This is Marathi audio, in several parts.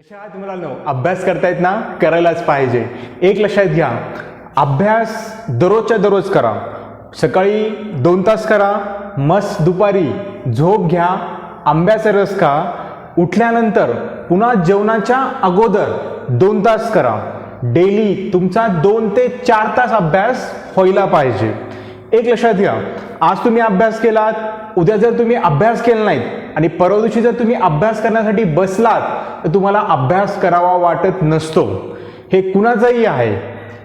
कशा आहात मुलांनो? अभ्यास करतायत ना? करायलाच पाहिजे. एक लक्षात घ्या, अभ्यास दररोजच्या दररोज करा. सकाळी 2 तास करा, मस्त दुपारी झोप घ्या, आंब्याचा रस खा, उठल्यानंतर पुन्हा जेवणाच्या अगोदर 2 तास करा. डेली तुमचा 2 ते 4 तास अभ्यास व्हायला पाहिजे. एक लक्षात घ्या, आज तुम्ही अभ्यास केलात, उद्या जर तुम्ही अभ्यास केला नाहीत आणि परवा दिवशी जर तुम्ही अभ्यास करण्यासाठी बसलात तर तुम्हाला अभ्यास करावा वाटत नसतो. हे कुणाचंही आहे.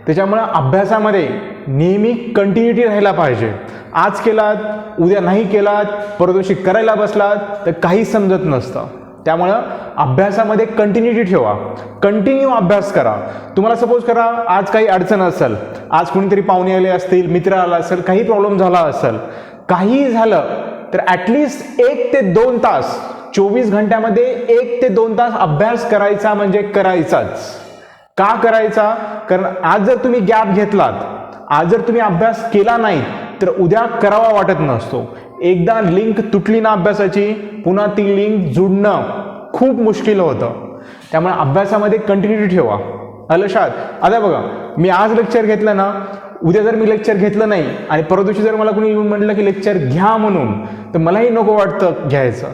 त्याच्यामुळे अभ्यासामध्ये नेहमी कंटिन्युटी राहायला पाहिजे. आज केलात, उद्या नाही केलात, परवा दिवशी करायला बसलात तर काही समजत नसतं. त्यामुळं अभ्यासामध्ये कंटिन्युटी ठेवा, कंटिन्यू अभ्यास करा. तुम्हाला सपोज करा आज काही अडचण असेल, आज कोणीतरी पाहुणे आले असतील, मित्र आला असेल, काही प्रॉब्लेम झाला असेल, काही झालं तर ॲटलिस्ट 1 ते 2 तास 24 घंट्यामध्ये 1 ते 2 तास अभ्यास करायचा म्हणजे करायचाच. का करायचा? कारण आज जर तुम्ही गॅप घेतलात, आज जर तुम्ही अभ्यास केला नाही तर उद्या करावा वाटत नसतो. एकदा लिंक तुटली ना अभ्यासाची, पुन्हा ती लिंक जुडणं खूप मुश्किल होतं. त्यामुळे अभ्यासामध्ये कंटिन्युटी ठेवा. लक्षात. आता बघा, मी आज लेक्चर घेतलं ना, उद्या जर मी लेक्चर घेतलं नाही आणि परवा दिवशी जर मला कोणी येऊन म्हटलं की लेक्चर घ्या म्हणून, तर मलाही नको वाटतं घ्यायचं.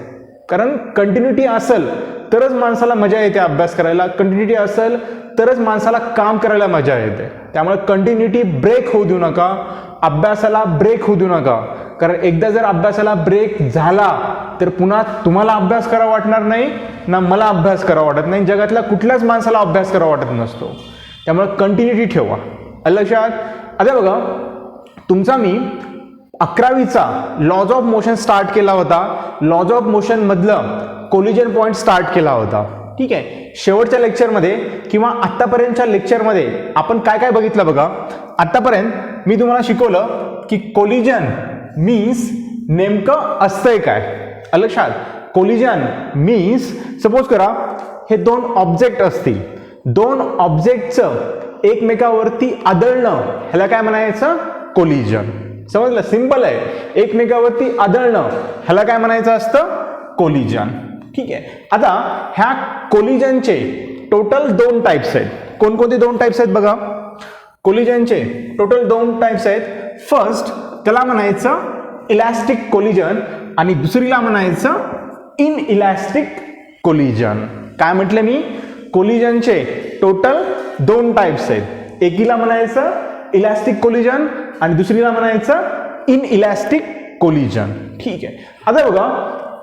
कारण कंटिन्युटी असेल तरच माणसाला मजा येते अभ्यास करायला, कंटिन्युटी असेल तरच माणसाला काम करायला मजा येते. त्यामुळे कंटिन्युटी ब्रेक होऊ देऊ नका, अभ्यासाला ब्रेक होऊ देऊ नका. कारण एकदा जर अभ्यासाला ब्रेक झाला तर पुन्हा तुम्हाला अभ्यास करावा वाटणार नाही ना मला अभ्यास करावा वाटत नाही. जगातल्या कुठल्याच माणसाला अभ्यास करावा वाटत नसतो. त्यामुळे कंटिन्युटी ठेवा. लक्षात. आता बघा, तुमचा मी 11वीचा लॉज ऑफ मोशन स्टार्ट केला होता. लॉज ऑफ मोशन मधलं कोलिजन पॉईंट स्टार्ट केला होता. ठीक आहे. शेवटच्या लेक्चरमध्ये किंवा आत्तापर्यंतच्या लेक्चरमध्ये आपण काय काय बघितलं बघा. आत्तापर्यंत मी तुम्हाला शिकवलं की कोलिजन मीन्स नेमकं असतंय काय. लक्षात. कोलिजन मीन्स सपोज करा हे 2 ऑब्जेक्ट असतील, 2 ऑब्जेक्टचं एकमेकावरती आदळणं ह्याला काय म्हणायचं? कोलिजन. समजलं? सिंपल आहे. एकमेकावरती आदळणं ह्याला काय म्हणायचं असतं? कोलिजन. ठीक आहे. आता ह्या कोलिजनचे टोटल 2 टाइप्स आहेत. कोणकोणते 2 टाइप्स आहेत बघा. कोलिजनचे टोटल 2 टाइप्स आहेत. फर्स्ट त्याला म्हणायचं इलॅस्टिक कोलिजन आणि दुसरीला म्हणायचं इन इलॅस्टिक कोलिजन. काय म्हटलं मी? कोलिजनचे टोटल 2 टाइप्स आहेत. एकीला म्हणायचं इलॅस्टिक कोलिजन आणि दुसरीला म्हणायचं इन इलॅस्टिक कोलिजन. ठीक आहे. आता बघा,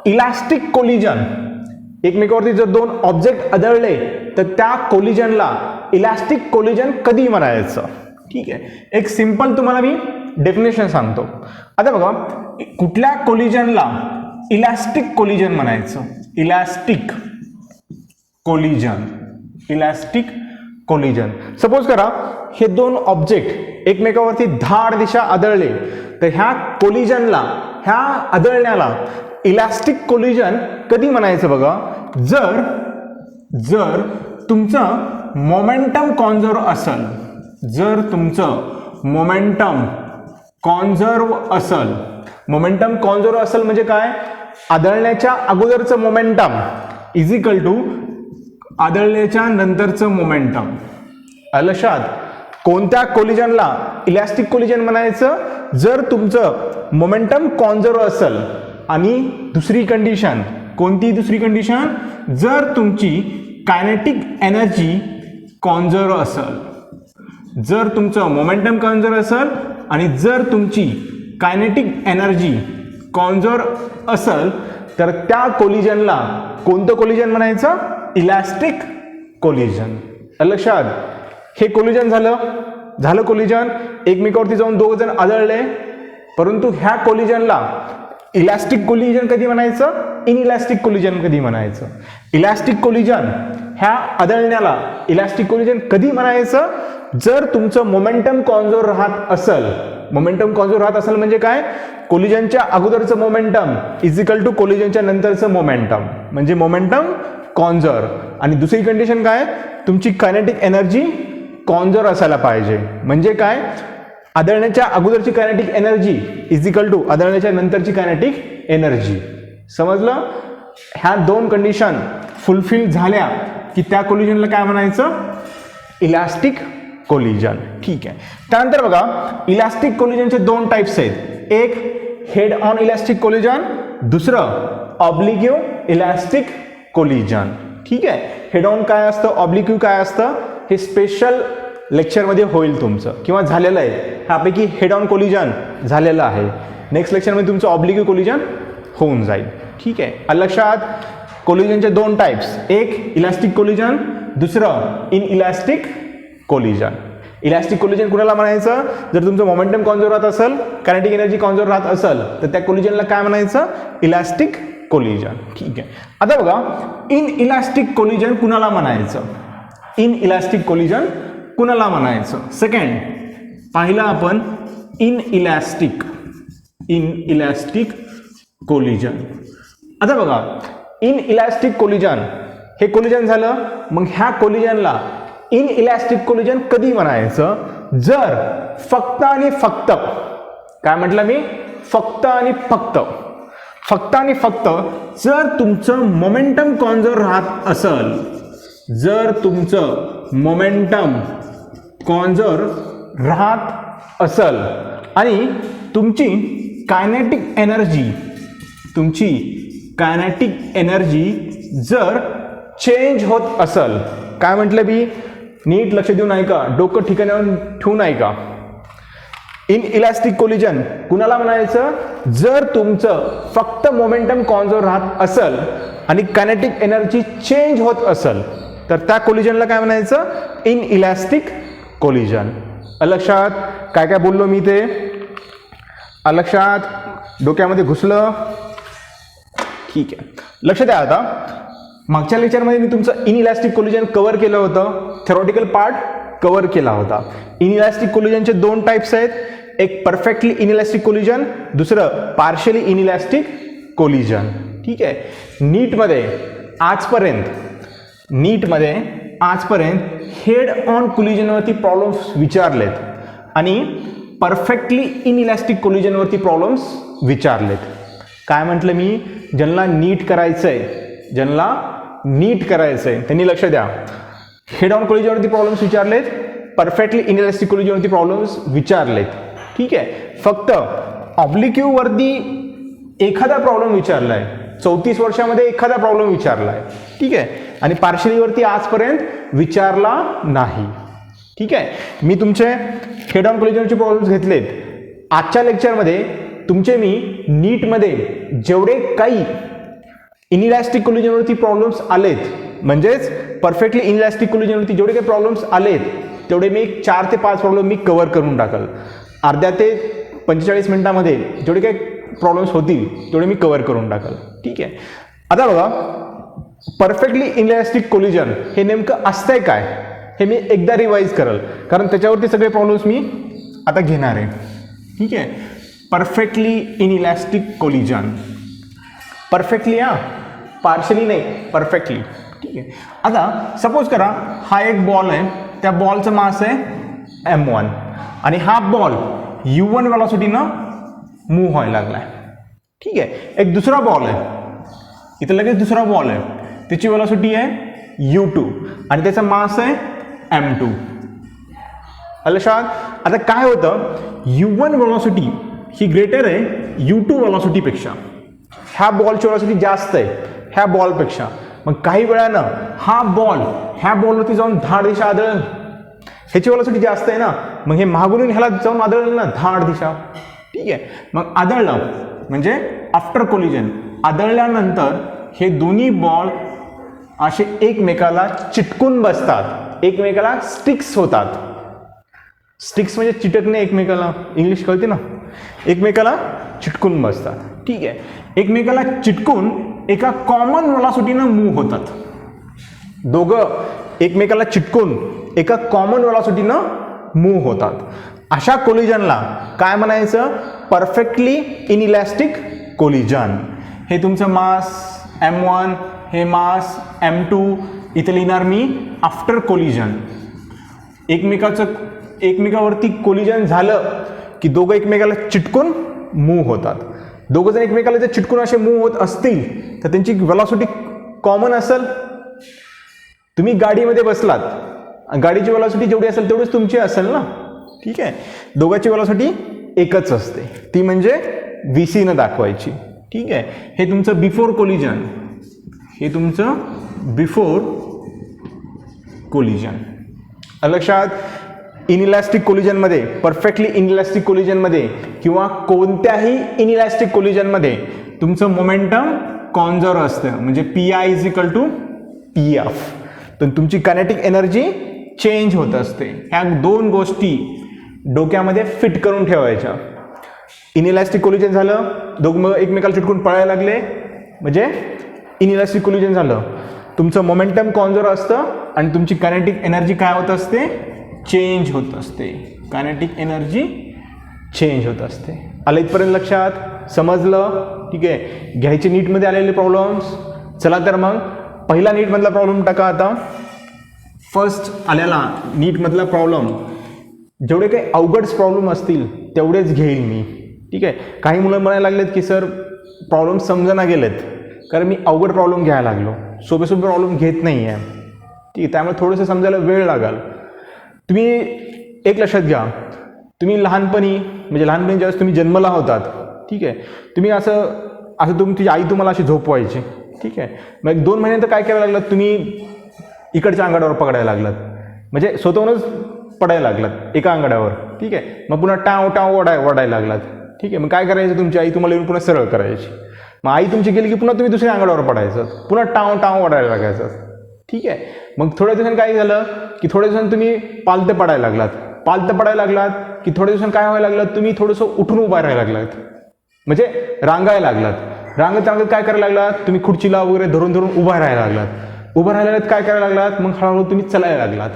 इलॅस्टिक कोलिजन, एकमेकावरती जर 2 ऑब्जेक्ट आदळले तर त्या कोलिजनला इलॅस्टिक कोलिजन कधी म्हणायचं? ठीक आहे. एक सिंपल तुम्हाला मी डेफिनेशन सांगतो. आता बघा, कुठल्या कोलिजनला इलॅस्टिक कोलिजन म्हणायचं? Elastic collision. Elastic collision. Suppose करा हे 2 ऑब्जेक्ट एकमेकावरती धाड दिशा आदळले तर ह्या कोलिजनला, ह्या आदळण्याला इलॅस्टिक कोलिजन कधी म्हणायचं बघा? जर तुमचं मोमेंटम कॉन्झर्व असेल. जर तुमचं मोमेंटम कॉन्झर्व असेल. मोमेंटम कॉन्झर्व असेल म्हणजे काय? आदळण्याच्या अगोदरचं मोमेंटम इज इक्वल टू आदळण्याच्या नंतरचं मोमेंटम. लक्षात. कोणत्या कोलिजनला इलॅस्टिक कोलिजन म्हणायचं? जर तुमचं मोमेंटम कॉन्झर्व असेल. आणि दुसरी कंडिशन कोणती? दुसरी कंडिशन जर तुमची कायनेटिक एनर्जी कॉन्झर्व असेल. जर तुमचं मोमेंटम कॉन्झर्व असेल आणि जर तुमची कायनेटिक एनर्जी कॉन्झर्व असेल तर त्या कोलिजनला कोणतं कोलिजन म्हणायचं? Elastic collision. लक्षात. हे कोलिजन झालं कोलिजन. एकमेकावरती जाऊन 2 जण आदळले, परंतु ह्या कोलिजनला इलॅस्टिक कोलिजन कधी म्हणायचं? इन इलॅस्टिक कोलिजन कधी म्हणायचं? इलॅस्टिक कोलिजन ह्या आदळण्याला इलॅस्टिक कोलिजन कधी म्हणायचं? जर तुमचं मोमेंटम कॉन्झर्व राहत असेल. मोमेंटम कॉन्झर्व राहत असेल म्हणजे काय? कोलिजनच्या अगोदरचं मोमेंटम इज इक्वल टू कोलिजनच्या नंतरचं मोमेंटम, म्हणजे मोमेंटम कॉन्झर्व. आणि दुसरी कंडिशन काय? तुमची कायनेटिक एनर्जी कॉन्झर्व असायला पाहिजे. म्हणजे काय? आदळण्याच्या अगोदरची kinetic energy is equal to आदळण्याच्या नंतरची कायनेटिक एनर्जी. समजलं? ह्या 2 कंडिशन फुलफिल झाल्या की त्या कोलिजनला काय म्हणायचं? Elastic collision. ठीक आहे. त्यानंतर बघा, इलास्टिक कोलिजनचे दोन टाइप्स आहेत. एक हेड ऑन इलास्टिक कोलिजन, दुसरं ऑब्लिक्यू इलास्टिक कोलिजन. ठीक आहे. हेड ऑन काय असतं, ऑब्लिक्यू काय असतं, हे स्पेशल लेक्चरमध्ये होईल तुमचं, किंवा झालेलं आहे. ह्यापैकी हेड ऑन कोलिजन झालेलं आहे. नेक्स्ट लेक्चरमध्ये तुमचं ऑब्लिक्यू कोलिजन होऊन जाईल. ठीक आहे. लक्षात, कोलिजनचे दोन टाइप्स, एक इलास्टिक कोलिजन, दुसरं in elastic collision. Elastic collision कुणाला म्हणायचं? जर तुमचं मोमेंटम कॉन्झर्व राहत असेल, कायनेटिक एनर्जी कॉन्झर्व राहत असेल, तर त्या कोलिजनला काय म्हणायचं? Elastic collision. ठीक आहे. आता बघा, इन इलास्टिक कोलिजन कुणाला म्हणायचं? इन इलास्टिक कोलिजन कुणाला म्हणायचं? सेकंड पाहिलं आपण इन इलास्टिक कोलिजन. आता बघा, इन इलास्टिक कोलिजन हे कोलिजन झालं. मग ह्या कोलिजनला इन इलास्टिक कोलिजन कधी म्हणायचं? जर फक्त आणि फक्त, काय म्हटलं मी? फक्त आणि फक्त जर तुमचं मोमेंटम कॉन्झर्व राहत असेल, जर तुमचं मोमेंटम कॉन्झर्व राहत असेल आणि तुमची कायनेटिक एनर्जी जर चेंज होत असेल, काय म्हटलं मी? नीट लक्ष देऊन ऐका, डोकं ठिकाणावर ठेवून ऐका. इन इलास्टिक कोलिजन कुणाला म्हणायचं? जर तुमचं फक्त मोमेंटम कॉन्झर्व राहत असेल आणि कायनेटिक एनर्जी चेंज होत असेल, तर त्या कोलिजनला काय म्हणायचं? In elastic collision. लक्षात काय काय बोललो मी ते? लक्षात, डोक्यामध्ये घुसलं? ठीक आहे. लक्ष द्या. आता मागच्या लेक्चरमध्ये मी तुमचं इन इलास्टिक कोलिजन कव्हर केलं होतं, थेरॉटिकल पार्ट कव्हर केला होता. इन इलास्टिक कोलिजनचे दोन टाइप्स आहेत, एक परफेक्टली इन इलास्टिक कोलिजन, दुसरं पार्शियली इन इलास्टिक कोलिजन. ठीक आहे. नीटमध्ये आजपर्यंत हेड ऑन कोलिजनवरती प्रॉब्लेम्स विचारलेत आणि परफेक्टली इन इलास्टिक कोलिजनवरती प्रॉब्लेम्स विचारलेत. काय म्हटलं मी? ज्यांना नीट करायचंय त्यांनी लक्ष द्या. हेड ऑन कोलिजनवरती प्रॉब्लेम्स विचारलेत, परफेक्टली इन इलास्टिक कोलिजनवरती प्रॉब्लेम्स विचारलेत. ठीक आहे. फक्त ऑब्लिक्यू वरती एखादा प्रॉब्लेम विचारलाय, 34 वर्षामध्ये एखादा प्रॉब्लेम विचारलाय. ठीक आहे. आणि पार्शियली वरती आजपर्यंत विचारला नाही. ठीक आहे. मी तुमचे हेड ऑन कोलिजनचे प्रॉब्लेम्स घेतलेत. आजच्या लेक्चरमध्ये तुमचे मी नीटमध्ये जेवढे काही इनइलास्टिक कोलिजनवरती प्रॉब्लेम्स आलेत, म्हणजेच परफेक्टली इनइलास्टिक कोलिजनवरती जेवढे काही प्रॉब्लेम्स आलेत, तेवढे मी 4 ते 5 प्रॉब्लेम मी कव्हर करून टाकल. अर्ध्या ते 45 मिनिटामध्ये जेवढे काही प्रॉब्लेम्स होतील तेवढे मी कव्हर करून टाकल. ठीक आहे. आता बघा, परफेक्टली इनइलास्टिक कोलिजन हे नेमकं असतंय काय हे मी एकदा रिवाइज करल, कारण त्याच्यावरती सगळे प्रॉब्लेम्स मी आता घेणार आहे. ठीक आहे. Perfectly inelastic collision, perfectly, partially नाही, परफेक्टली. ठीक आहे. आता सपोज करा हा एक बॉल आहे, त्या बॉलचं मास आहे m1 आणि हा बॉल u1 वेलॉसिटीनं मूव्ह व्हायला लागलाय. ठीक आहे. एक दुसरा बॉल आहे, इथं लगेच दुसरा बॉल आहे, त्याची वेलॉसिटी आहे u2 आणि त्याचा मास आहे m2. लक्षात. आता काय होतं, u1 वेलॉसिटी ही ग्रेटर आहे u2 वेलॉसिटीपेक्षा. ह्या बॉलची वेलॉसिटी जास्त आहे ह्या बॉलपेक्षा. मग काही वेळानं हा बॉल ह्या बॉलवरती जाऊन धाड दिशा आदळेल, ह्याची वेलॉसिटी जास्त आहे ना, मग हे मागून ह्याला जाऊन आदळेल ना धाड दिशा. ठीक आहे. मग आदळलं म्हणजे आफ्टर कोलिजन, आदळल्यानंतर हे दोन्ही बॉल असे एकमेकाला चिटकून बसतात, एकमेकाला स्टिक्स होतात. स्टिक्स म्हणजे चिटकणे, एकमेकाला इंग्लिश कळते ना, एकमेकाला चिटकून बसतात. ठीक आहे. एकमेकाला चिटकून एका कॉमन वेलॉसिटीनं मूव्ह होतात. दोघं एकमेकाला चिटकून एका कॉमन वेलॉसिटीनं मूव्ह होतात. अशा कोलिजनला काय म्हणायचं? Perfectly inelastic collision. हे तुमचं मास m1, हे मास m2, इथे लिहिणार मी आफ्टर कोलिजन. एकमेकावरती कोलिजन झालं की दोघं एकमेकाला चिटकून मूव्ह होतात. दोघं जण एकमेकाला जर चिटकून असे मूव्ह होत असतील तर त्यांची वेलॉसिटी कॉमन असेल. तुम्ही गाडीमध्ये बसलात, गाडीची वेलॉसिटी जेवढी असेल तेवढीच तुमची असेल ना, ठीक आहे. दोघांची वेलॉसिटी एकच असते, ती म्हणजे VC न दाखवायची, ठीक आहे. हे तुमचं बिफोर कोलिजन, हे तुमचं बिफोर कोलिजन. लक्षात, इनइलॅस्टिक कोलिजनमध्ये, परफेक्टली इनइलॅस्टिक कोलिजनमध्ये किंवा कोणत्याही इनइलॅस्टिक कोलिजनमध्ये तुमचं मोमेंटम कॉन्झर्व असतं, म्हणजे PI is equal to PF. तर तुमची कायनेटिक एनर्जी चेंज होत असते. ह्या दोन गोष्टी डोक्यामध्ये फिट करून ठेवायच्या. इनइलॅस्टिक कोलिजन झालं, दोघं एकमेकाला चिटकून पळायला लागले म्हणजे इनइलॅस्टिक कोलिजन झालं. तुमचं मोमेंटम कॉन्झर्व असतं आणि तुमची कायनेटिक एनर्जी काय होत असते, चेंज होत असते. कायनेटिक एनर्जी चेंज होत असते. आलं इथपर्यंत लक्षात, समजलं, ठीक आहे. घ्यायचे नीटमध्ये आलेले प्रॉब्लेम्स. चला तर मग पहिला नीटमधला प्रॉब्लेम टाका. आता फर्स्ट आलेला नीटमधला प्रॉब्लेम, जेवढे काही अवघड प्रॉब्लेम असतील तेवढेच घेईल मी, ठीक आहे. काही मुलं म्हणायला लागलेत की सर प्रॉब्लेम समजना गेलेत, कारण मी अवघड प्रॉब्लेम घ्यायला लागलो, सोपे सोपे प्रॉब्लेम घेत नाही आहे, ठीक आहे. त्यामुळे थोडंसं समजायला वेळ लागेल. तुम्ही एक लक्षात घ्या, तुम्ही लहानपणी ज्यावेळेस तुम्ही जन्मला होतात, ठीक आहे, तुम्ही असं तुमची आई तुम्हाला अशी झोपवायची, ठीक आहे. मग 2 महिन्यानंतर काय करायला लागलात, तुम्ही इकडच्या अंगाड्यावर पकडायला लागलात, म्हणजे स्वतःहूनच पडायला लागलात एका अंगाड्यावर, ठीक आहे. मग पुन्हा टाव वडायला लागलात, ठीक आहे. मग काय करायचं, तुमची आई तुम्हाला येऊन पुन्हा सरळ करायची. मग आई तुमची गेली की पुन्हा तुम्ही दुसऱ्या अंगाड्यावर पडायचं, पुन्हा टाव वडायला लागायचं, ठीक आहे. मग थोड्या दिवसांनी काय झालं की थोड्या दिवसांनी तुम्ही पालतं पडायला लागलात की थोड्या दिवसांनी काय व्हायला लागलात, तुम्ही थोडंसं उठून उभा राहायला लागलात, म्हणजे रांगायला लागलात काय करायला लागलात, तुम्ही खुर्चीला वगैरे धरून उभा राहायला लागलात, काय करायला लागलात, मग हळूहळू तुम्ही चालायला लागलात.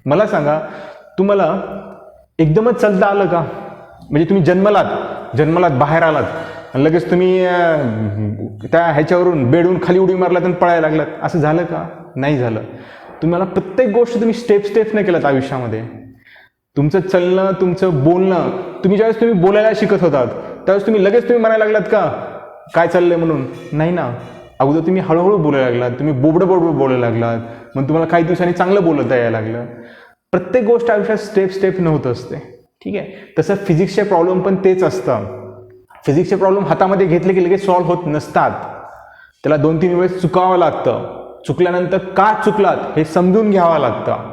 मला सांगा, तुम्हाला एकदमच चालता आलं का? म्हणजे तुम्ही जन्मलात बाहेर आलात आणि लगेच तुम्ही त्या ह्याच्यावरून बेडवरून खाली उडी मारलात आणि पळायला लागलात, असं झालं का? नाही झालं. तुम्हाला प्रत्येक गोष्ट तुम्ही स्टेपने केलात आयुष्यामध्ये. तुमचं चलणं, तुमचं बोलणं, ज्यावेळेस तुम्ही बोलायला शिकत होतात त्यावेळेस तुम्ही लगेच म्हणायला लागलात का काय चाललंय म्हणून? नाही ना. अगोदर तुम्ही हळूहळू बोलायला लागलात, तुम्ही बोबडं बोलायला लागलात, मग तुम्हाला काही दिवसांनी चांगलं बोलता यायला लागलं. प्रत्येक गोष्ट आयुष्यात स्टेप होत असते, ठीक आहे. तसं फिजिक्सचे प्रॉब्लेम पण तेच असतं. फिजिक्सचे प्रॉब्लेम हातामध्ये घेतले की लगेच सॉल्व्ह होत नसतात. त्याला 2-3 वेळेस चुकावं लागतं. चुकल्यानंतर का चुकलात हे समजून घ्यावं लागतं.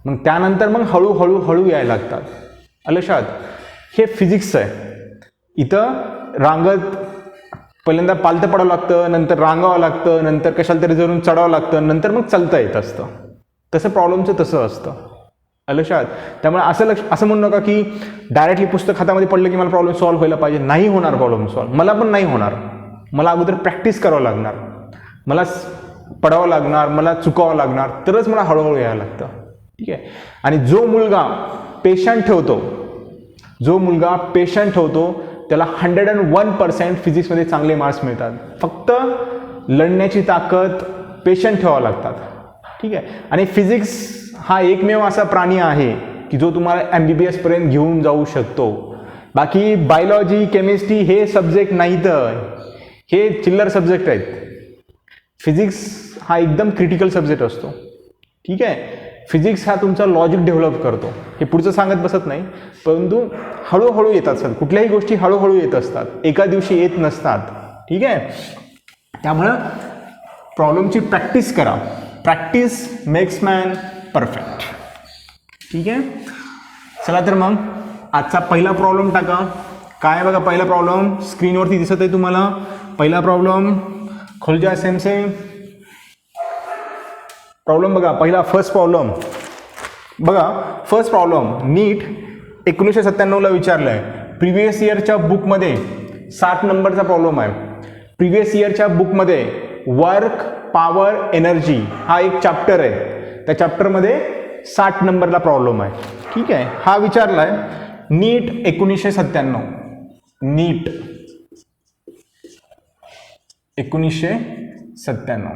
मग त्यानंतर हळूहळू यायला लागतात. लक्षात, हे फिजिक्स आहे. इथं रांगत पहिल्यांदा पालतं पडावं लागतं, नंतर रांगावं लागतं, नंतर कशाला तरी जरून चढावं लागतं, नंतर मग चालता येत असतं. तसं प्रॉब्लेमचं तसं असतं. लक्षात. त्यामुळे असं म्हणू नका की डायरेक्टली पुस्तक हातामध्ये पडलं की मला प्रॉब्लेम सॉल्व्ह व्हायला पाहिजे. नाही होणार प्रॉब्लेम सॉल्व्ह. मला पण नाही होणार. मला अगोदर प्रॅक्टिस करावं लागणार, मला पडावं लागणार, मला चुकावं लागणार, तरच मला हळूहळू यायला लागतं, ठीक आहे. आणि जो मुलगा पेशंट ठेवतो त्याला 101% फिजिक्समध्ये चांगले मार्क्स मिळतात. फक्त लढण्याची ताकद, पेशंट ठेवावं लागतात, ठीक आहे. आणि फिजिक्स हा एकमेव असा प्राणी आहे की जो तुम्हाला MBBS पर्यंत घेऊन जाऊ शकतो. बाकी बायोलॉजी, केमिस्ट्री हे सब्जेक्ट नाहीत, हे चिल्लर सब्जेक्ट आहेत. फिजिक्स हा एकदम क्रिटिकल सब्जेक्ट असतो, ठीक आहे. फिजिक्स हा तुमचा लॉजिक डेव्हलप करतो. हे पुढचं सांगत बसत नाही, परंतु हळूहळू येतात सर. कुठल्याही गोष्टी हळूहळू येत असतात, एका दिवशी येत नसतात, ठीक आहे. त्यामुळं प्रॉब्लेमची प्रॅक्टिस करा. प्रॅक्टिस मेक्स मॅन परफेक्ट, ठीक आहे. चला तर मग आजचा पहिला प्रॉब्लेम टाका. काय बघा, पहिला प्रॉब्लेम स्क्रीनवरती दिसत आहे तुम्हाला. पहिला प्रॉब्लेम खोलजा सेम प्रॉब्लेम बघा. पहिला फर्स्ट प्रॉब्लेम बघा. फर्स्ट प्रॉब्लेम नीट 1997ला विचारलं आहे. प्रिव्हियस इयरच्या बुकमध्ये 60 नंबरचा प्रॉब्लेम आहे. प्रिव्हियस इयरच्या बुकमध्ये वर्क, पॉवर, एनर्जी हा एक चॅप्टर आहे. त्या चॅप्टरमध्ये 60 नंबरला प्रॉब्लेम आहे, ठीक आहे. हा विचारला आहे नीट 1997. नीट 1997,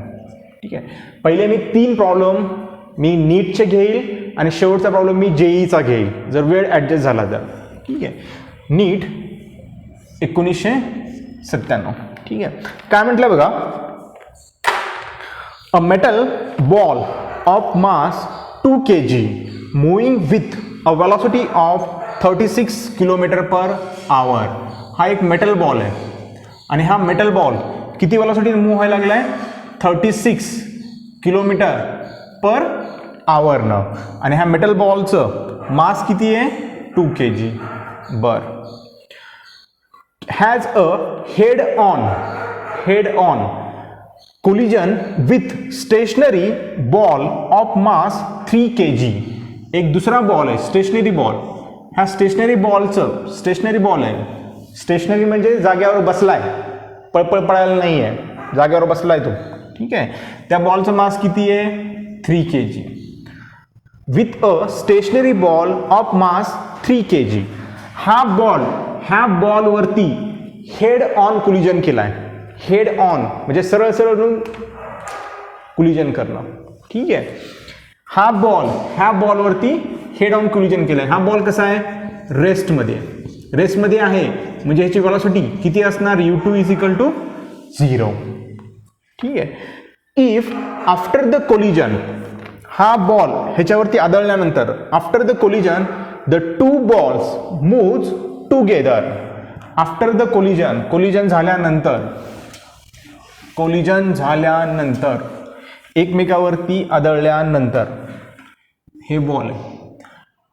ठीक आहे. पहिले मी 3 प्रॉब्लेम नीटचे घेईल आणि शेवटचा प्रॉब्लेम मी JEEचा घेईल, जर वेळ ॲडजस्ट झाला तर, ठीक आहे. नीट 1997, ठीक आहे. काय म्हटलं बघा. A metal ball of mass 2 kg moving with a velocity of 36 km/h. हा एक मेटल बॉल आहे आणि हा मेटल बॉल किती वेलोसिटी मूव्ह व्हायला लागला आहे 36 km/h आणि ह्या मेटल बॉलचं मास किती आहे 2 kg. बर. Has a head on collision with stationary ball of mass 3 kg. एक दुसरा बॉल आहे स्टेशनरी बॉल. ह्या स्टेशनरी बॉलचं स्टेशनरी बॉल आहे. स्टेशनरी म्हणजे जागेवर बसलाय, पळपळ पडायला नाही आहे, जागेवर बसलाय तो. ठीक आहे. त्या बॉलचं मास किती आहे 3 kg. With a stationery ball of mass 3 kg. ह्या बॉलवरती हेड ऑन कोलिजन केलाय. हेड ऑन म्हणजे सरळ कोलिजन करणं. ठीक आहे. ह्या बॉलवरती हेड ऑन कोलिजन केलंय. हा बॉल कसा आहे रेस्टमध्ये आहे म्हणजे ह्याची वेलोसिटी किती असणार u2 = 0. ठीक आहे. इफ आफ्टर द कोलिजन हा बॉल ह्याच्यावरती आदळल्यानंतर after the collision the two balls moves together. After the collision झाल्यानंतर एकमेकावरती आदळल्यानंतर हे बॉल आहे.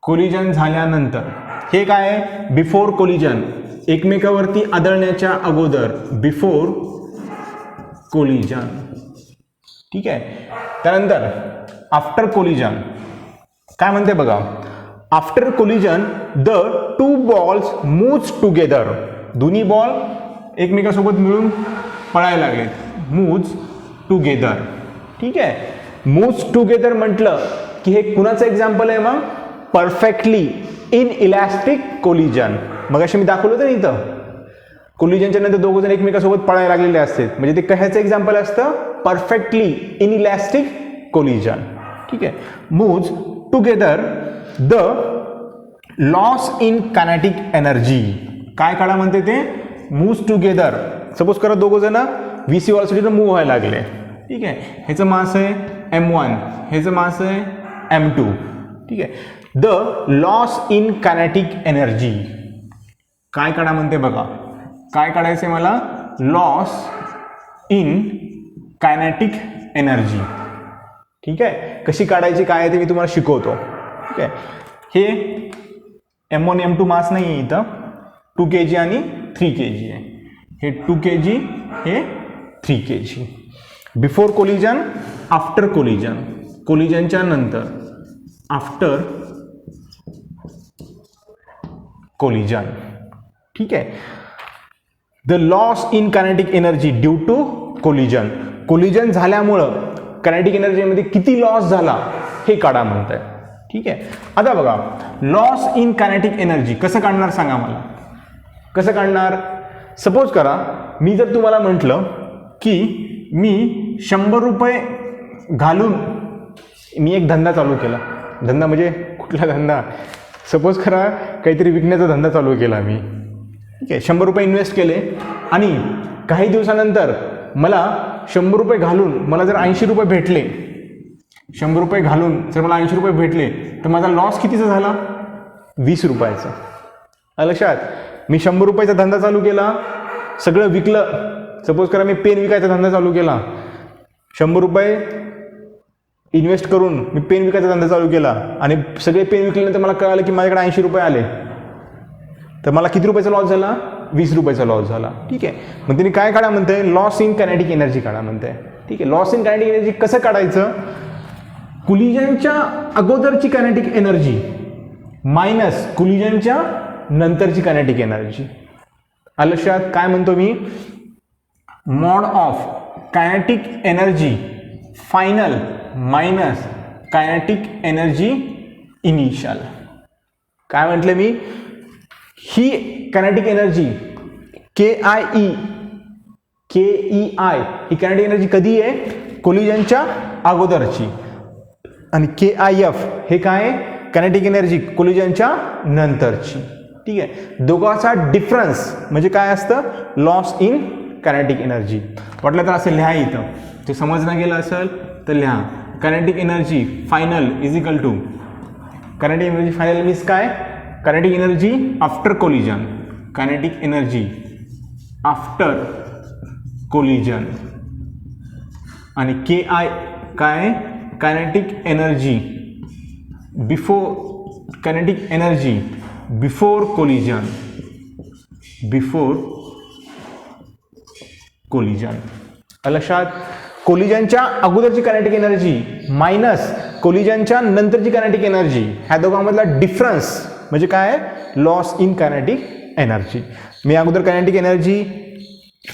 कोलिजन झाल्यानंतर हे काय आहे बिफोर कोलिजन, एकमेकावरती आदळण्याच्या अगोदर बिफोर कोलिजन. ठीक आहे. त्यानंतर आफ्टर कोलिजन काय म्हणते बघा. After collision the two balls moves together. दोन्ही बॉल एकमेकासोबत मिळून पळायला लागलेत. Moves together. ठीक आहे. मूव्स टुगेदर म्हटलं की हे कुणाचं एक्झाम्पल आहे मग परफेक्टली इन इलॅस्टिक कोलिजन. मग अशी मी दाखवलं होतं ना इथं कोलिजनच्या नंतर दोघं जण एकमेकासोबत पळायला लागलेले असतात म्हणजे ते कशाचं एक्झाम्पल असतं परफेक्टली इन इलॅस्टिक कोलिजन. ठीक आहे. Moves together the loss in kinetic energy. काय काढा म्हणते ते मूव्स टुगेदर. सपोज करा दोघं जण VC वेलोसिटीनं मूव्ह व्हायला लागले. ठीक आहे. ह्याचं मास आहे m1, ह्याचं मास आहे m2. ठीक आहे. The loss in kinetic energy काय काढा म्हणते बघा. काय काढायचं मला लॉस इन कायनेटिक एनर्जी. ठीक आहे. कशी काढायची काय आहे ते मी तुम्हाला शिकवतो. ठीक आहे. हे m1 m2 मास नाही आहे इथं 2 kg आणि 3 kg आहे. हे 2 kg हे 3 kg. बिफोर कोलिजन आफ्टर कोलिजनच्या नंतर आफ्टर कोलिजन. ठीक आहे. The loss in kinetic energy due to collision झाल्यामुळं कायनेटिक एनर्जीमध्ये किती लॉस झाला हे काढा म्हणताय. ठीक आहे. आता बघा लॉस इन कायनेटिक एनर्जी कसं काढणार सांगा मला. कसं काढणार. सपोज करा मी जर तुम्हाला म्हटलं की मी 100 रुपये घालून मी एक धंदा चालू केला. धंदा म्हणजे कुठला धंदा. सपोज करा काहीतरी विकण्याचा धंदा चालू केला मी. ठीक आहे. 100 रुपये इन्व्हेस्ट केले आणि काही दिवसानंतर मला 100 रुपये घालून मला जर 80 रुपये भेटले 100 रुपये घालून जर मला 80 रुपये भेटले तर माझा लॉस कितीचा झाला 20 रुपयाचा. लक्षात. मी 100 रुपयाचा धंदा चालू केला, सगळं विकलं. सपोज करा मी पेन विकायचा धंदा चालू केला. 100 रुपये इन्व्हेस्ट करून मी पेन विकायचा धंदा चालू केला आणि सगळे पेन विकल्यानंतर मला कळालं की माझ्याकडे 80 रुपये आले. तर मला किती रुपयाचा लॉस झाला 20 रुपयाचा लॉस झाला. ठीक आहे. मग त्यांनी काय काढा म्हणते लॉस इन कायनेटिक एनर्जी काढा म्हणते. ठीक आहे. लॉस इन कायनेटिक एनर्जी कसं काढायचं. कोलिजनच्या अगोदरची कायनेटिक एनर्जी मायनस कोलिजनच्या नंतरची कायनेटिक एनर्जी. लक्षात. काय म्हणतो मी mod of kinetic energy final minus kinetic energy initial. काय म्हटलं मी ही कायनेटिक एनर्जी KEI ही कायनेटिक एनर्जी कधी आहे कोलिजनच्या अगोदरची आणि KIF हे काय कायनेटिक एनर्जी कोलिजनच्या नंतरची. ठीक आहे. दोघांचा डिफरन्स म्हणजे काय असतं लॉस इन कायनेटिक एनर्जी. वाटलं तर असं लिहा इथं. ते समजणं गेलं असेल तर लिहा kinetic energy final is equal to kinetic energy final means काय kinetic energy after collision kinetic energy after collision आणि के आय काय कायनेटिक एनर्जी बिफोर कोलिजन लक्षात कोलिजनच्या अगोदरची कायनेटिक एनर्जी मायनस कोलिजनच्या नंतरची कायनेटिक एनर्जी ह्या दोघांमधला डिफरन्स म्हणजे काय लॉस इन कायनेटिक एनर्जी मी अगोदर कायनेटिक एनर्जी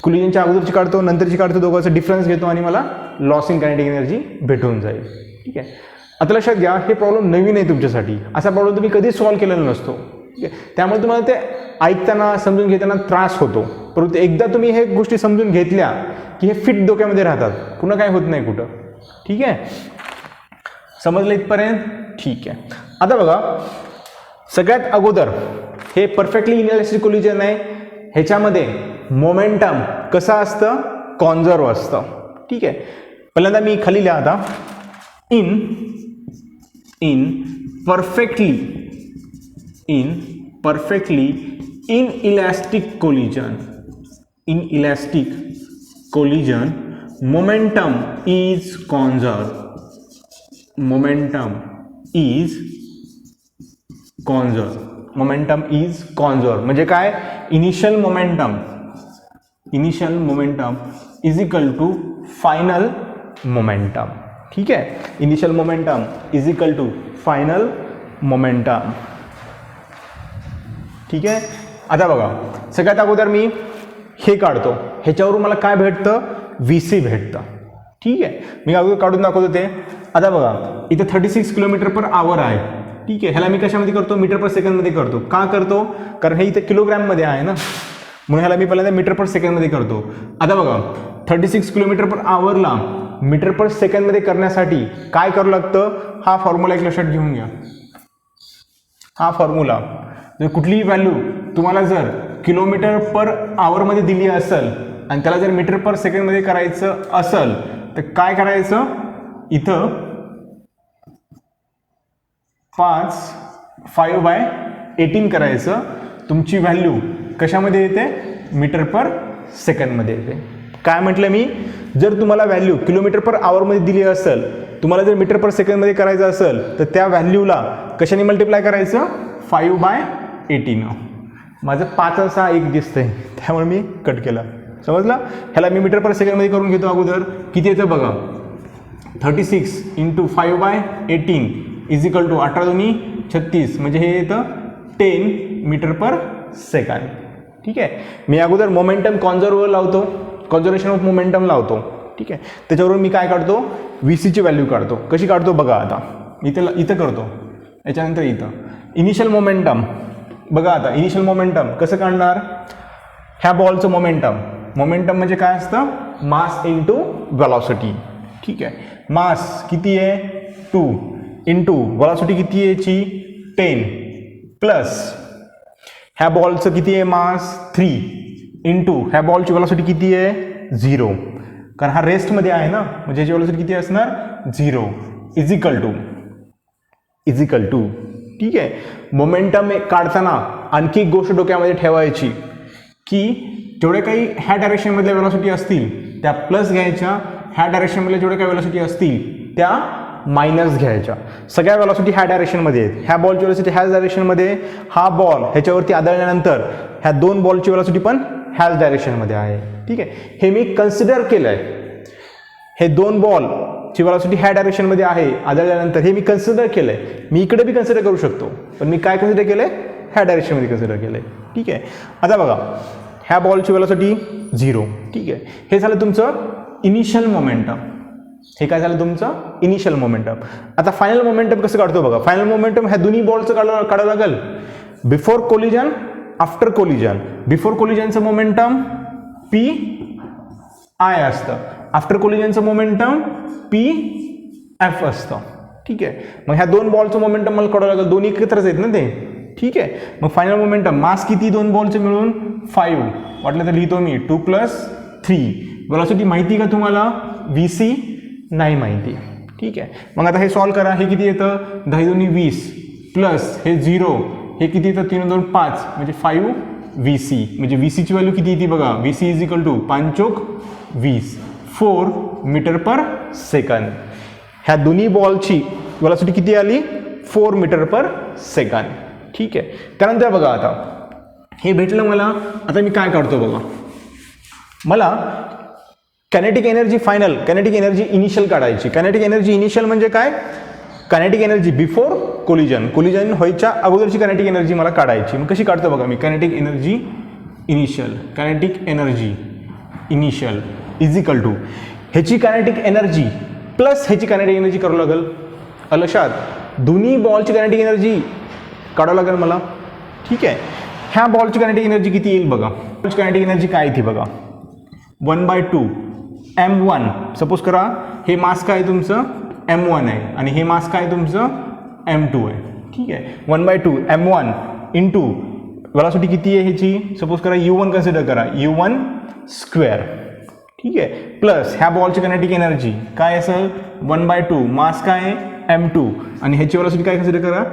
कोलिजनच्या अगोदरची काढतो नंतरची काढतो दोघांचा डिफरन्स घेतो आणि मला लॉस इन कायनेटिक एनर्जी भेटून जाईल ठीक आहे आता लक्षात घ्या हे प्रॉब्लेम नवीन आहे तुमच्यासाठी असा प्रॉब्लेम तुम्ही कधीच सॉल्व्ह केलेला नसतो ठीक आहे त्यामुळे तुम्हाला ते ऐकताना समजून घेताना त्रास होतो परंतु एकदा तुम्ही हे गोष्टी समजून घेतल्या की हे फिट डोक्यामध्ये राहतात पुन्हा काय होत नाही कुठं ठीक आहे समजलं इथपर्यंत ठीक आहे आता बघा सगळ्यात अगोदर हे परफेक्टली इनइलॅस्टिक कोलिजन आहे ह्याच्यामध्ये मोमेंटम कसं असतं कॉन्झर्व असतं ठीक आहे पहिल्यांदा मी खाली लिहा आता in perfectly inelastic collision momentum is conserved म्हणजे काय initial momentum is equal to final momentum ठीक आहे initial momentum is equal to final momentum ठीक आहे आता बघा सगळ्यात अगोदर मी हे काढतो ह्याच्यावरून मला काय भेटतं VC भेटतं ठीक आहे मी अगोदर काढून दाखवतो ते आता बघा इथे 36 किलोमीटर पर आवर आहे ठीक आहे ह्याला मी कशामध्ये करतो मीटर पर सेकंडमध्ये करतो का करतो कारण हे इथे किलोग्रॅममध्ये आहे ना म्हणून ह्याला मी पहिल्यांदा मीटर पर सेकंडमध्ये करतो आता बघा 36 किलोमीटर पर आवरला मीटर पर सेकंडमध्ये करण्यासाठी काय करावं लागतं हा फॉर्म्युला एक लक्षात घेऊन घ्या हा फॉर्म्युला जर कुठलीही व्हॅल्यू तुम्हाला जर किलोमीटर पर आवरमध्ये दिली असेल आणि त्याला जर मीटर पर सेकंडमध्ये करायचं असेल तर काय करायचं इथं 5/18 करायचं तुमची व्हॅल्यू कशामध्ये येते मीटर पर सेकंडमध्ये येते काय म्हटलं मी जर तुम्हाला व्हॅल्यू किलोमीटर पर आवरमध्ये दिली असेल तुम्हाला जर मीटर पर सेकंडमध्ये करायचं असेल तर त्या व्हॅल्यूला कशाने मल्टिप्लाय करायचं 5/18 माझं 5/6 दिसतंय त्यामुळे मी कट केला समजलं ह्याला मी मीटर पर सेकंडमध्ये करून घेतो अगोदर किती येतं बघा 36 × 5/18 इज इक्वल टू 18×2 म्हणजे हे येतं 10 मीटर पर सेकंड ठीक आहे मी अगोदर मोमेंटम कॉन्झर्व लावतो कॉन्झर्वेशन ऑफ मोमेंटम लावतो ठीक आहे त्याच्यावरून मी काय काढतो VCची व्हॅल्यू काढतो कशी काढतो बघा आता इथं करतो याच्यानंतर इथं इनिशियल मोमेंटम बघा आता इनिशियल मोमेंटम कसं काढणार ह्या बॉलचं मोमेंटम म्हणजे काय असतं मास इंटू व्हेलॉसिटी ठीक आहे मास किती आहे 2 इंटू व्हेलॉसिटी किती आहे याची 10 प्लस ह्या बॉलचं किती आहे मास 3 इंटू ह्या बॉलची व्हेलॉसिटी किती आहे 0 कारण हा रेस्टमध्ये आहे ना म्हणजे याची व्हेलॉसिटी किती असणार 0 इज इक्वल टू ठीक आहे मोमेंटम काढताना आणखी एक गोष्ट डोक्यामध्ये ठेवायची की जेवढे काही ह्या डायरेक्शनमधल्या व्हेलॉसिटी असतील त्या प्लस घ्यायच्या ह्या डायरेक्शनमधल्या जेवढे काही व्हेलॉसिटी असतील त्या मायनस घ्यायच्या सगळ्या व्हेलॉसिटी ह्या डायरेक्शनमध्ये आहेत ह्या बॉलची व्हेलॉसिटी ह्याच डायरेक्शनमध्ये हा बॉल ह्याच्यावरती आदळल्यानंतर ह्या दोन बॉलची व्हेलॉसिटी पण ह्याच डायरेक्शनमध्ये आहे ठीक आहे हे मी कन्सिडर केलं आहे हे दोन बॉलची व्हेलॉसिटी ह्या डायरेक्शनमध्ये आहे आदळल्यानंतर हे मी कन्सिडर केलं आहे मी इकडे बी कन्सिडर करू शकतो पण मी काय कन्सिडर केलं आहे ह्या डायरेक्शनमध्ये कन्सिडर केलं आहे ठीक आहे आता बघा ह्या बॉलची व्हेलॉसिटी 0 ठीक आहे हे झालं तुमचं इनिशियल मोमेंटम हे काय झालं तुमचं इनिशियल मोमेंटम आता फायनल मोमेंटम कसं काढतो बघा फायनल मोमेंटम ह्या दोन्ही बॉलचं काढावं लागेल before collision after collision before कोलिजनचं मोमेंटम PI असतं आफ्टर कोलिजनचं मोमेंटम PF असतं ठीक आहे मग ह्या दोन बॉलचं मोमेंटम मला काढावं लागेल दोन्ही एकत्रच आहेत ना ते ठीक आहे मग फायनल मोमेंटम मास किती दोन बॉलचे मिळून 5 वाटलं तर लिहितो मी 2 + 3 व्हेलॉसिटी माहिती का तुम्हाला VC नाही माहिती ठीक आहे. मग आता हे सॉल्व करा. हे किती येतं 10 दुनी 20 प्लस हे 0 हे किती येतं 3 2 5 म्हणजे 5 VC म्हणजे VCची व्हॅल्यू किती येते बघा. VC इज इक्वल टू 5 चोक 20 4 मीटर पर सेकंद. ह्या दोन्ही बॉलची व्हेलॉसिटी किती आली 4 मीटर पर सेकंद. ठीक आहे. त्यानंतर बघा आता हे भेटलं मला. आता मी काय काढतो बघा. मला kinetic energy final kinetic energy initial काढायची. कायनेटिक एनर्जी इनिशियल म्हणजे काय kinetic energy before collision collision व्हायच्या अगोदरची कायनेटिक एनर्जी मला काढायची. मग कशी काढतो बघा मी. Kinetic energy initial is equal to ह्याची कायनेटिक एनर्जी प्लस ह्याची कायनेटिक एनर्जी करावं लागेल. लक्षात दोन्ही बॉलची कायनेटिक एनर्जी काढावं लागेल मला. ठीक आहे. ह्या बॉलची कायनेटिक एनर्जी किती येईल बघा. बॉलची कायनेटिक एनर्जी काय येते बघा 1/2 m1. सपोज करा हे मास काय तुमचं m1 आहे आणि हे मास काय तुमचं m2 आहे. ठीक आहे. 1/2 m1 इंटू व्हेलॉसिटी किती आहे ह्याची सपोज करा u1 कन्सिडर करा u1 स्क्वेअर. ठीक आहे. प्लस ह्या बॉलची कायनेटिक एनर्जी काय असेल 1/2 मास काय आहे m2 आणि ह्याची व्हेलॉसिटी काय कन्सिडर करा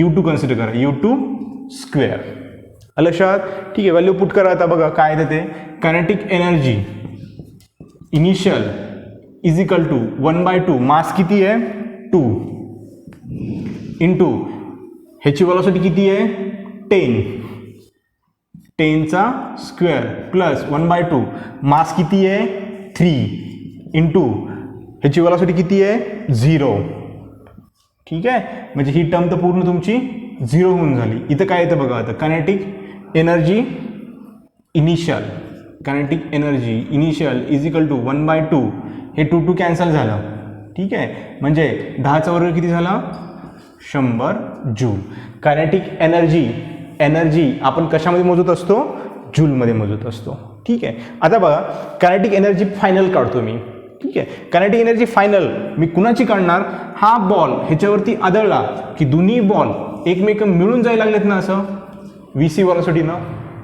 u2 कन्सिडर करा u2 स्क्वेअर. लक्षात. ठीक आहे. व्हॅल्यू पुट करा. आता बघा काय येतं ते. Kinetic energy initial is equal to 1/2 mass किती आहे 2 इंटू ह्याची व्हेलॉसिटी किती आहे 10चा स्क्वेअर प्लस 1/2 मास किती आहे 3 इंटू ह्याची व्हेलॉसिटी किती आहे 0. ठीक आहे. म्हणजे ही टर्म तर पूर्ण तुमची 0 होऊन झाली. इथं काय येतं बघा आता kinetic energy initial is equal to 1/2 हे 2 कॅन्सल झालं. ठीक आहे. म्हणजे 10चा वर्ग किती झाला 100 जूल. कायनेटिक एनर्जी आपण कशामध्ये मोजत असतो जूलमध्ये मोजत असतो. ठीक आहे. आता बघा कायनेटिक एनर्जी फायनल काढतो मी. ठीक आहे. कायनेटिक एनर्जी फायनल मी कुणाची काढणार. हा बॉल ह्याच्यावरती आदळला की दोन्ही बॉल एकमेक मिळून जायला लागलेत ना असं VC व्हेलॉसिटीनं.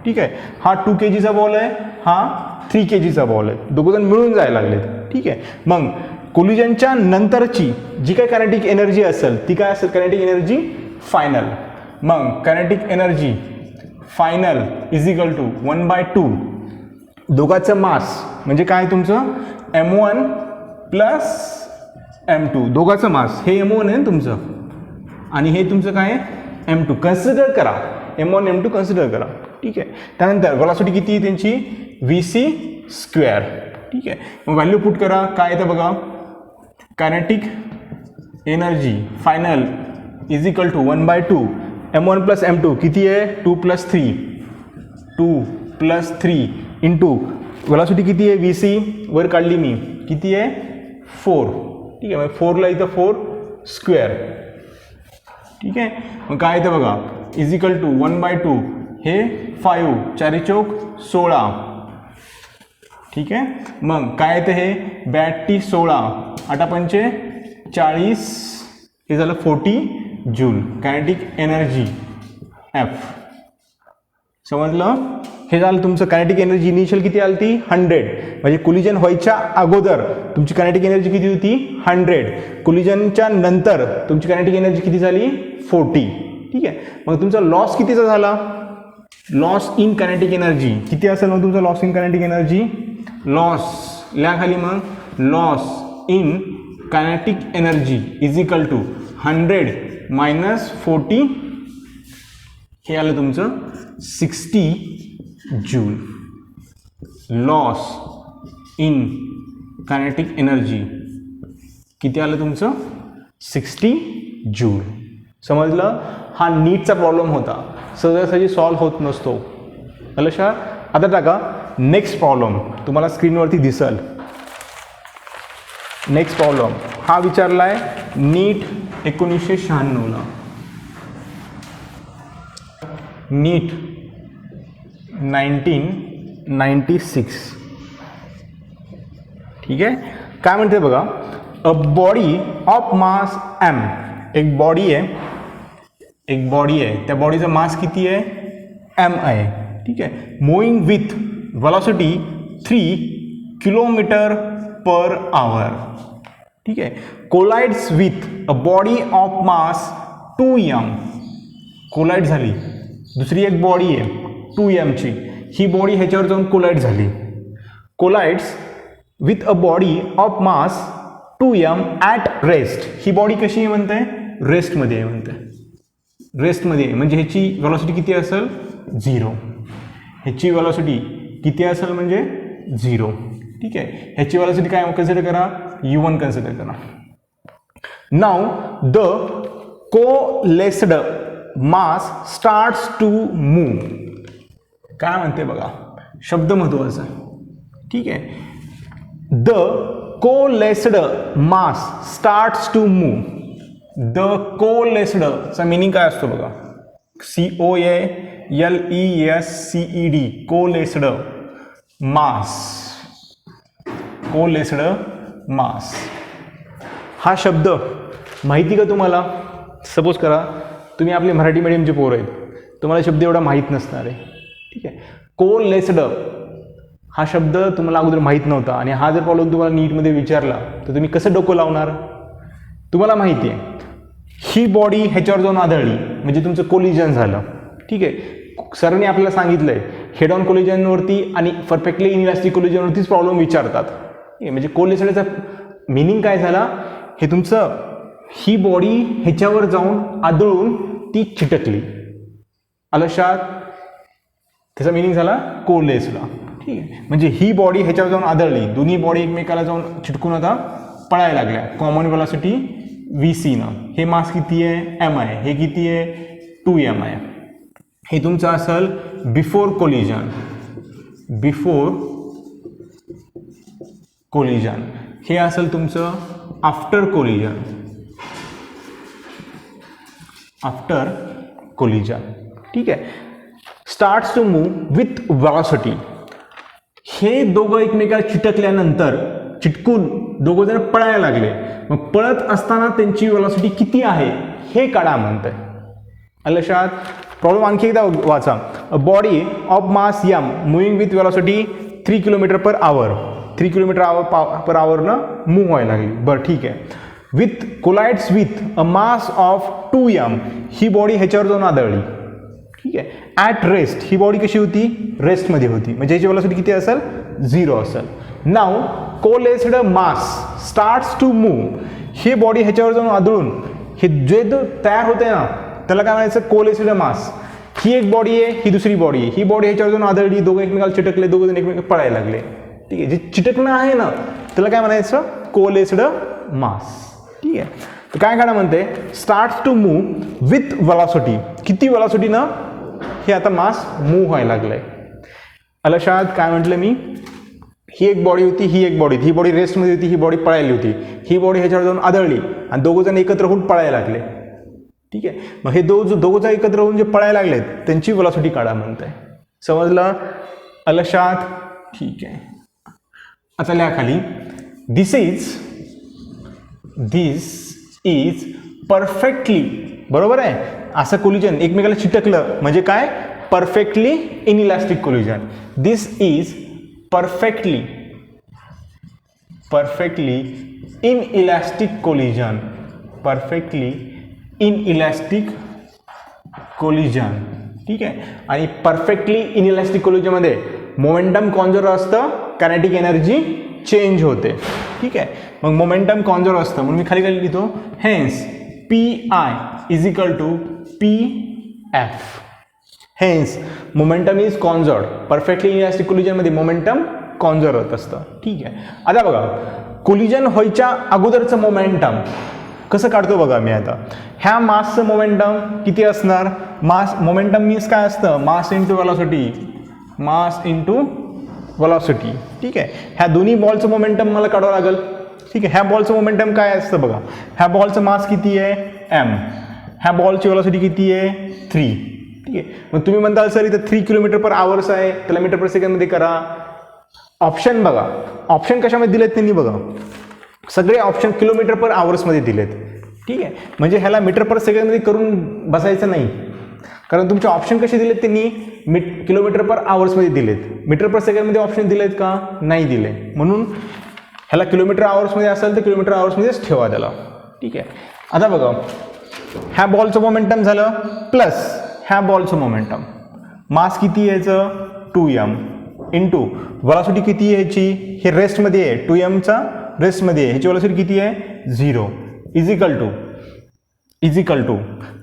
ठीक आहे. हा 2 kgचा बॉल आहे हा 3 kgचा बॉल आहे. दोघंजण मिळून जायला लागलेत. ठीक आहे. मग कोलिजनच्या नंतरची जी काही कायनेटिक एनर्जी असेल ती काय असेल कायनेटिक एनर्जी फायनल. मग kinetic energy final is equal to 1/2 दोघांचं मास म्हणजे काय तुमचं m1 प्लस m2 दोघांचं मास. हे m1 आहे ना तुमचं आणि हे तुमचं काय m2 कन्सिडर करा. m1 m2 कन्सिडर करा. ठीक आहे. त्यानंतर व्हेलॉसिटी किती आहे त्यांची VC स्क्वेअर. ठीक आहे. मग व्हॅल्यू पुट करा. काय येतं बघा kinetic energy final is equal to 1/2 m1 plus m2 किती आहे 2 प्लस 3 इंटू व्हेलॉसिटी किती आहे VC वर काढली मी किती आहे 4. ठीक आहे. मग 4ला इथं 4 स्क्वेअर. ठीक आहे. मग काय येतं बघा इज इक्वल टू 1/2 हे 5 4 चौक 16. ठीक आहे. मग काय येतं हे 82 16 8 पंचे 40 हे झालं 40 जूल. कायनेटिक एनर्जी F समजलं. हे झालं तुमचं कायनेटिक एनर्जी इनिशियल किती आली ती 100 म्हणजे कोलिजन व्हायच्या अगोदर तुमची कायनेटिक एनर्जी किती होती 100. कोलिजनच्या नंतर तुमची कायनेटिक एनर्जी किती झाली 40. ठीक आहे. मग तुमचा लॉस कितीचा झाला लॉस इन कायनेटिक एनर्जी किती असेल मग तुमचा loss in kinetic energy loss लिहा खाली मग loss in kinetic energy is equal to 100 minus 40 हे आलं तुमचं 60 joule. Loss in kinetic energy किती आलं तुमचं 60 जूल. समजलं. हा नीटचा प्रॉब्लेम होता. सहजासहजी सॉल्व्ह होत नसतो. लक्षात. आता टाका नेक्स्ट प्रॉब्लेम तुम्हाला स्क्रीनवरती दिसेल. नेक्स्ट प्रॉब्लेम हा विचारला आहे नीट 1996ला. नीट 1996. ठीक आहे. काय म्हणते बघा अ बॉडी ऑफ मास m एक बॉडी आहे त्या बॉडीचा मास किती आहे m आहे. ठीक आहे. Moving with velocity 3 kilometre per hour. ठीक आहे. Collides with a body of mass 2m, collide झाली. दुसरी एक बॉडी आहे 2m ची, ही बॉडी ह्याच्यावर जाऊन कोलाइड झाली. Collides with a body of mass 2m at rest. ही बॉडी कशी आहे म्हणते? रेस्टमध्ये आहे म्हणते. रेस्टमध्ये आहे म्हणजे ह्याची व्हेलॉसिटी किती असेल? 0. ह्याची व्हेलॉसिटी किती असेल म्हणजे 0. ठीक आहे. ह्याची व्हेलॉसिटी काय कन्सिडर करा? u1 कन्सिडर करा. Now the coalesced mass starts to move. काय म्हणते बघा, शब्द महत्वाचा. ठीक आहे. The coalesced mass starts to move. The कोलेस्डचा मिनिंग काय असतो बघा? COALESCED, कोलेस्ड मास. कोलेस्ड मास हा शब्द माहिती का तुम्हाला? सपोज करा तुम्ही आपले मराठी मीडियमचे पोरं आहेत, तुम्हाला शब्द एवढा माहीत नसणार आहे. ठीक आहे. कोलेस्ड हा शब्द तुम्हाला अगोदर माहीत नव्हता आणि हा जर प्रॉब्लेम तुम्हाला नीटमध्ये विचारला तर तुम्ही कसं डोकं लावणार? तुम्हाला माहिती आहे ही बॉडी ह्याच्यावर जाऊन आदळली म्हणजे तुमचं कोलिजन झालं. ठीक आहे. सरांनी आपल्याला सांगितलंय हेड ऑन कोलिजनवरती आणि परफेक्टली इनइलास्टिक कोलिजनवरतीच प्रॉब्लेम विचारतात. म्हणजे कोलिजनचा मिनिंग काय झाला? हे तुमचं ही बॉडी ह्याच्यावर जाऊन आदळून ती चिटकली. आलं लक्षात? त्याचा मिनिंग झाला कोलेस्डला. ठीक आहे. म्हणजे ही बॉडी ह्याच्यावर जाऊन आदळली, दोन्ही बॉडी एकमेकाला जाऊन चिटकून आता पळायला लागल्या. कॉमन व्हेलॉसिटी VC न. हे मास किती आहे? m आहे. हे किती आहे? 2m आहे. हे तुमचं असेल बिफोर कोलिजन. Before collision. हे असेल तुमचं आफ्टर कोलिजन. After collision. ठीक आहे. Starts to move with velocity. हे दोघं एकमेकाला चिटकल्यानंतर चिटकून दोघं जण पळायला लागले. मग पळत असताना त्यांची व्हेलॉसिटी किती आहे हे काढा म्हणतंय. लक्षात? प्रॉब्लेम आणखी एकदा वाचा. अ body of mass m moving with velocity 3 km/h. 3 km/h न मूव्ह व्हायला लागली. बरं ठीक आहे. With collides with a mass of 2m. ही बॉडी ह्याच्यावर जाऊन आदळली. ठीक आहे. At rest. ही बॉडी कशी होती? रेस्टमध्ये होती म्हणजे ह्याची व्हेलॉसिटी किती असेल? 0 असेल. Now coalesced mass starts to move. ही बॉडी ह्याच्यावर जाऊन आदळून हे जे तयार होते ना त्याला काय म्हणायचं? कोलेस्ड मास. ही एक बॉडी आहे, ही दुसरी बॉडी आहे. ही बॉडी ह्याच्यावर जाऊन आदळली, दोघं एकमेकाला चिटकले, दोघं जण एकमेकाला पळायला लागले. ठीक आहे. जे चिटकणं आहे ना त्याला काय म्हणायचं? कोलेस्ड मास. ठीक आहे. तर काय काढा म्हणते? Starts to move with velocity. किती व्हेलॉसिटी ना हे आता मास मूव्ह व्हायला लागलंय. लक्षात? काय म्हटलं मी? ही एक बॉडी होती, ही एक बॉडी. ही बॉडी रेस्टमध्ये होती, ही बॉडी पळायली होती. ही बॉडी ह्याच्यावर जाऊन आदळली आणि दोघं जण एकत्र होऊन पळायला लागले. ठीक आहे. मग हे दोघं जण एकत्र होऊन जे पळायला लागलेत त्यांची व्हेलॉसिटी काढा म्हणताय. समजलं? लक्षात? ठीक आहे. आता लिहा खाली. दिस इज परफेक्टली. बरोबर आहे. असं कोलिजन एकमेकाला चिटकलं म्हणजे काय? Perfectly inelastic collision. This is perfectly inelastic collision. Perfectly inelastic collision. ठीक आहे. आणि परफेक्टली इनइलास्टिक कोलिजन मध्ये मोमेंटम कॉन्झर्व असतं, कायनेटिक एनर्जी चेंज होते. ठीक आहे. मग मोमेंटम कॉन्झर्व असतं म्हणून मी खाली लिहितो hence PI is equal to PF. Hence momentum is conserved. Perfectly inelastic collision मध्ये मोमेंटम कॉन्झर्व होत असतं. ठीक आहे. आता बघा कोलिजन व्हायच्या अगोदरचं मोमेंटम कसं काढतो बघा मी आता. ह्या मासचं मोमेंटम किती असणार? मास मोमेंटम मीन्स काय असतं? Mass into velocity. Mass into velocity. ठीक आहे. ह्या दोन्ही बॉलचं मोमेंटम मला काढावं लागेल. ठीक आहे. ह्या बॉलचं मोमेंटम काय असतं बघा. ह्या बॉलचं मास किती आहे? m. ह्या बॉलची व्हेलॉसिटी किती आहे? 3. ठीक आहे. मग तुम्ही म्हणताल सर इथं 3 km/h आहे, त्याला मीटर/सेकंड मध्ये करा. ऑप्शन बघा. ऑप्शन कशामध्ये दिलेत त्यांनी बघा. सगळे ऑप्शन km/h मध्ये दिलेत. ठीक आहे. म्हणजे ह्याला मीटर/सेकंड मध्ये करून बसायचं नाही, कारण तुमचे ऑप्शन कसे दिलेत त्यांनी? km/h मध्ये दिलेत. मीटर/सेकंड मध्ये ऑप्शन दिलेत का? नाही दिले. म्हणून ह्याला किलोमीटर आवर्समध्ये असेल तर किलोमीटर आवर्समध्येच ठेवा त्याला. ठीक आहे. आता बघा, ह्या बॉलचं मोमेंटम झालं प्लस ह्या बॉलचं मोमेंटम. मास किती यायचं 2m इंटू व्हेलॉसिटी किती आहे ह्याची, हे रेस्टमध्ये आहे 2mचा रेस्टमध्ये आहे, ह्याची व्हेलॉसिटी किती आहे 0 इजिकल टू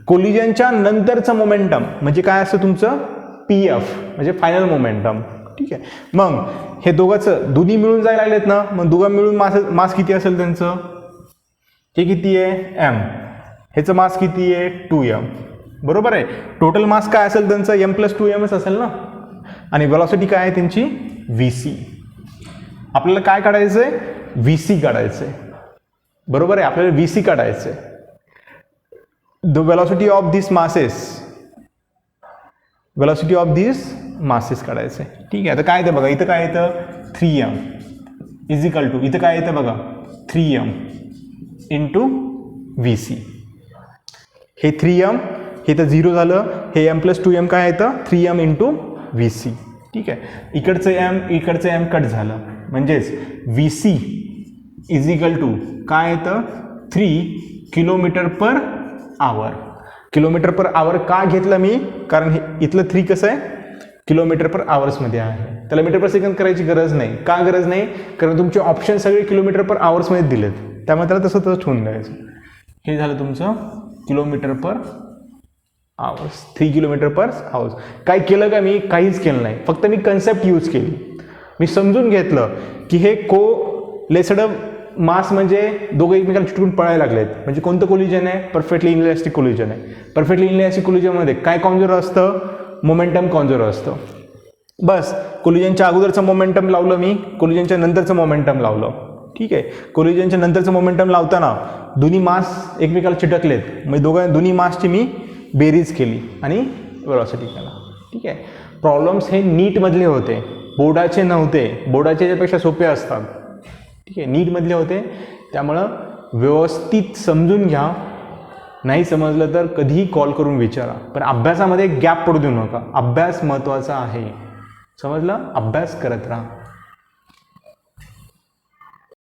कोलिजनच्या नंतरचं मोमेंटम म्हणजे काय असतं तुमचं pf म्हणजे फायनल मोमेंटम. ठीक आहे. मग हे दोघांचं दोन्ही मिळून जायला लागलेत ना, मग दोघं मिळून मास किती असेल त्यांचं, हे किती आहे m, ह्याचं मास किती आहे 2m. बरोबर आहे. टोटल मास काय असेल त्यांचं m + 2mच असेल ना. आणि व्हेलॉसिटी काय आहे त्यांची vc. आपल्याला काय काढायचं आहे vc काढायचं आहे. बरोबर आहे, आपल्याला vc काढायचं आहे. The velocity of this masses काढायचं आहे. ठीक आहे. आता काय येतं बघा, इथं काय येतं 3m इजिकल टू, इथं काय येतं बघा 3m इंटू vc. हे 3m हे तर 0 झालं, हे m + 2m काय येतं 3m इंटू vc. ठीक आहे. इकडचं m कट झालं, म्हणजेच vc इजिकल टू काय येतं 3 किलोमीटर पर आवर. किलोमीटर पर आवर का घेतलं मी, कारण हे इथलं 3 कसं आहे किलोमीटर पर आवर्समध्ये आहे, त्याला मीटर पर सेकंद करायची गरज नाही. का गरज नाही, कारण तुमचे ऑप्शन सगळे किलोमीटर पर आवर्समध्ये दिलेत, त्यामुळे त्याला तसं ठेवून द्यायचं. हे झालं तुमचं किलोमीटर पर आवर्स, 3 किलोमीटर पर आवर्स. काय केलं का मी, काहीच केलं नाही, फक्त मी कन्सेप्ट यूज केली. मी समजून घेतलं की हे लेसड मास म्हणजे दोघं एकमेकांना चिटकून पळायला लागलेत, म्हणजे कोणतं कोलिजन आहे परफेक्टली इनइलास्टिक कोलिजन आहे. परफेक्टली इनइलास्टिक कोलिजनमध्ये काय कॉन्झर्व असतं, मोमेंटम कॉन्झर्व असतं. बस कोलिजनच्या अगोदरचं मोमेंटम लावलं मी, कोलिजनच्या नंतरचं मोमेंटम लावलं. ठीक आहे. कोलिजनच्या नंतरचं मोमेंटम लावताना दोन्ही मास एकमेकाला चिटकलेत, म्हणजे दोन्ही मासची मी बेरीज केली आणि व्हेलॉसिटी केला. ठीक आहे. प्रॉब्लेम्स हे नीटमधले होते, बोर्डाचे नव्हते. बोर्डाचे याच्यापेक्षा सोपे असतात. ठीक आहे. नीटमधले होते, त्यामुळं व्यवस्थित समजून घ्या. नाही समजलं तर कधीही कॉल करून विचारा, पण अभ्यासामध्ये गॅप पडू देऊ नका. अभ्यास महत्त्वाचा आहे, समजलं. अभ्यास करत राहा.